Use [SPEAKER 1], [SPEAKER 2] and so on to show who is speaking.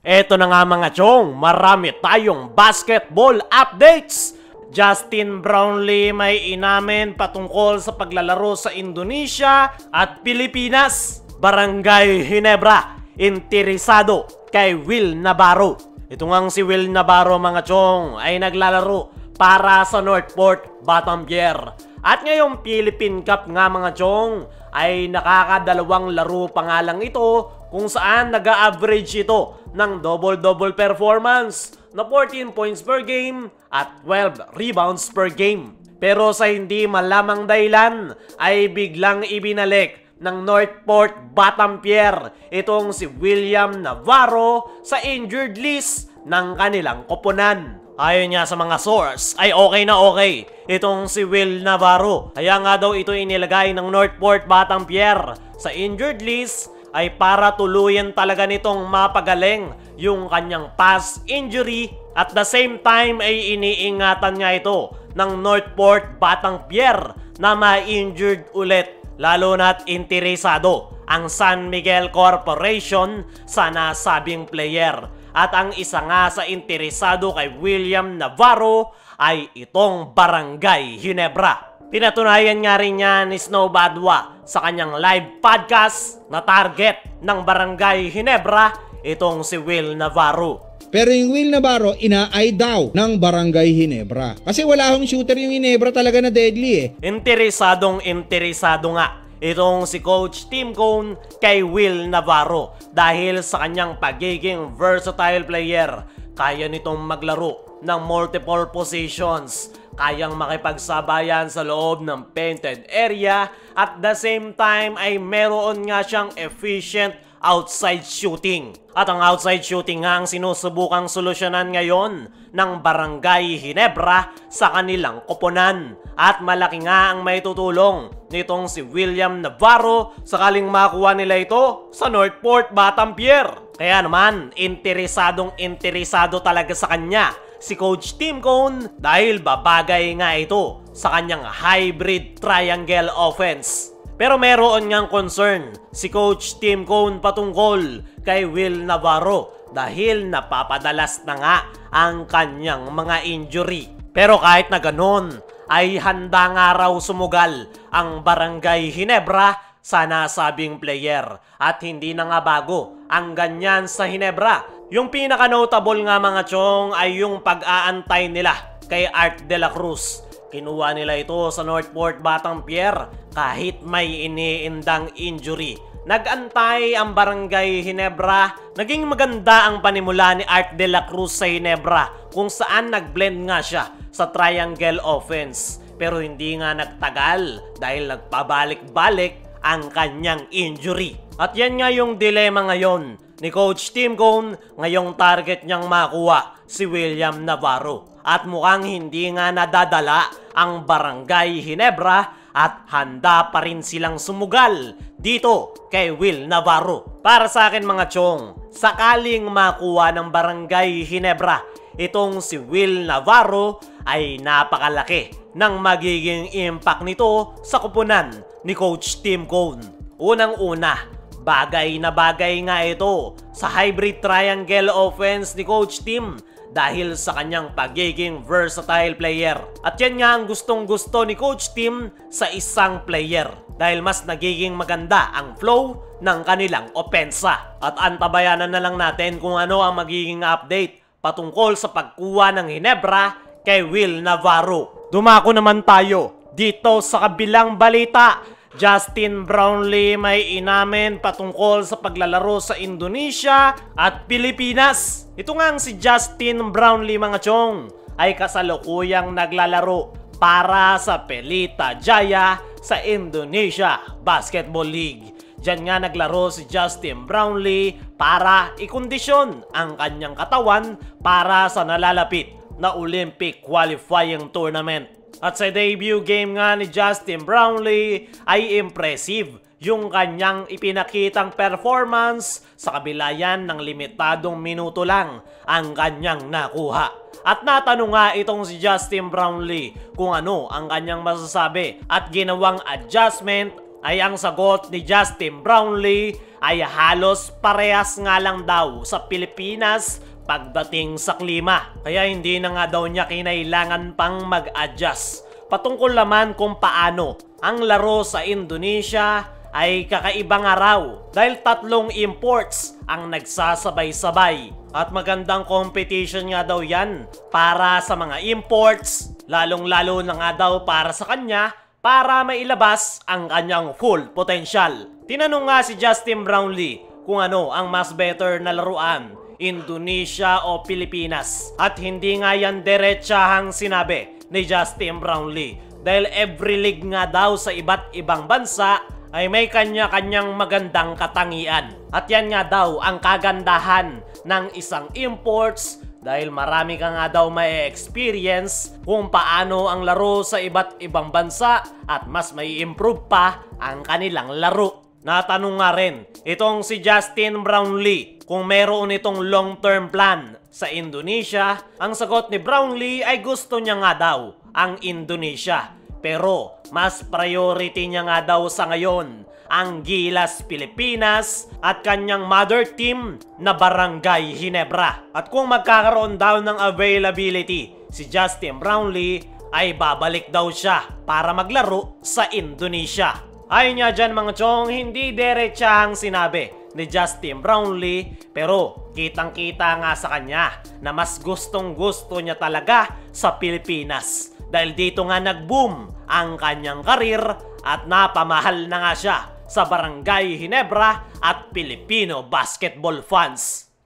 [SPEAKER 1] Eto na nga mga chong, marami tayong basketball updates. Justin Brownlee may inamin patungkol sa paglalaro sa Indonesia at Pilipinas. Barangay Ginebra, interesado kay Will Navarro. Ito ngang si Will Navarro mga chong ay naglalaro para sa Northport, Batangier. At ngayong Philippine Cup nga mga chong ay nakakadalawang laro pa nga lang ito kung saan nag-a-average ito ng double-double performance na 14 points per game at 12 rebounds per game. Pero sa hindi malamang dahilan ay biglang ibinalik ng Northport Batangier itong si William Navarro sa injured list ng kanilang koponan. Ayon niya sa mga source ay okay na okay itong si Will Navarro. Kaya nga daw ito inilagay ng Northport Batangier sa injured list ay para tuluyan talaga nitong mapagaling yung kanyang past injury. At the same time ay iniingatan nga ito ng Northport Batangier na ma-injured ulit. Lalo na't interesado ang San Miguel Corporation sa nasabing player. At ang isa nga sa interesado kay William Navarro ay itong Barangay Ginebra. Pinatunayan nga rin niya ni Snow Badwa sa kanyang live podcast na target ng Barangay Ginebra itong si Will Navarro.
[SPEAKER 2] Pero yung Will Navarro, inaay daw ng Barangay Ginebra. Kasi wala akong shooter yung Ginebra talaga na deadly eh.
[SPEAKER 1] Interesado nga itong si Coach Tim Cone kay Will Navarro dahil sa kanyang pagiging versatile player. Kaya nitong maglaro ng multiple positions, kayang makipagsabayan sa loob ng painted area at the same time ay meron nga siyang efficient outside shooting. At ang outside shooting nga ang sinusubukang solusyonan ngayon ng Barangay Ginebra sa kanilang koponan. At malaki nga ang may tutulong nitong si William Navarro sakaling makuha nila ito sa Northport Batangier. Kaya naman, interesado talaga sa kanya si Coach Tim Cone dahil babagay nga ito sa kanyang hybrid triangle offense. Pero meron ngang concern si Coach Tim Cone patungkol kay Will Navarro dahil napapadalas na nga ang kanyang mga injury. Pero kahit na ganon, ay handa nga raw sumugal ang Barangay Ginebra sa nasabing player. At hindi na nga bago ang ganyan sa Ginebra. Yung pinaka-notable nga mga chong ay yung pag-aantay nila kay Art de la Cruz. Kinuha nila ito sa Northport Batangier kahit may iniindang injury. Nag-antay ang Barangay Ginebra. Naging maganda ang panimula ni Art de la Cruz sa Ginebra kung saan nag-blend nga siya sa triangle offense. Pero hindi nga nagtagal dahil nagpabalik-balik ang kanyang injury. At yan nga yung dilema ngayon ni Coach Tim Cone. Ngayong target niyang makuha si William Navarro. At mukhang hindi nga nadadala ang Barangay Ginebra at handa pa rin silang sumugal dito kay Will Navarro. Para sa akin mga chong, sakaling makuha ng Barangay Ginebra itong si Will Navarro ay napakalaki ng magiging impact nito sa koponan ni Coach Tim Cone. Unang-una, bagay na bagay nga ito sa hybrid triangle offense ni Coach Tim dahil sa kanyang pagiging versatile player. At yan nga ang gustong-gusto ni Coach Tim sa isang player dahil mas nagiging maganda ang flow ng kanilang opensa. At antabayanan na lang natin kung ano ang magiging update patungkol sa pagkuha ng Ginebra kay Will Navarro. Dumako naman tayo dito sa kabilang balita. Justin Brownlee may inamin patungkol sa paglalaro sa Indonesia at Pilipinas. Ito nga si Justin Brownlee mga chong ay kasalukuyang naglalaro para sa Pelita Jaya sa Indonesia Basketball League. Diyan nga naglaro si Justin Brownlee para ikondisyon ang kanyang katawan para sa nalalapit na Olympic qualifying tournament. At sa debut game nga ni Justin Brownlee ay impressive yung kanyang ipinakitang performance sa kabila yan ng limitadong minuto lang ang kanyang nakuha. At natanong nga itong si Justin Brownlee kung ano ang kanyang masasabi at ginawang adjustment ay ang sagot ni Justin Brownlee ay halos parehas nga lang daw sa Pilipinas pagdating sa klima. Kaya hindi na nga daw niya kinailangan pang mag-adjust. Patungkol naman kung paano ang laro sa Indonesia ay kakaibang araw dahil 3 imports ang nagsasabay-sabay. At magandang competition nga daw yan para sa mga imports, lalong-lalo na nga daw para sa kanya para mailabas ang kanyang full potential. Tinanong nga si Justin Brownlee kung ano ang mas better na laruan, Indonesia o Pilipinas. At hindi nga yan diretsahang sinabi ni Justin Brownlee dahil every league nga daw sa iba't ibang bansa ay may kanya-kanyang magandang katangian. At yan nga daw ang kagandahan ng isang imports dahil marami ka nga daw may experience kung paano ang laro sa iba't ibang bansa at mas may improve pa ang kanilang laro. Natanong nga rin itong si Justin Brownlee kung meron itong long-term plan sa Indonesia. Ang sagot ni Brownlee ay gusto niya nga daw ang Indonesia. Pero mas priority niya nga daw sa ngayon ang Gilas Pilipinas at kanyang mother team na Barangay Ginebra. At kung magkakaroon daw ng availability si Justin Brownlee ay babalik daw siya para maglaro sa Indonesia. Ayun nga dyan mga chong, hindi diretsahang sinabi ni Justin Brownlee pero kitang-kita nga sa kanya na mas gustong-gusto niya talaga sa Pilipinas. Dahil dito nga nag-boom ang kanyang karir at napamahal na nga siya sa Barangay Ginebra at Filipino basketball fans.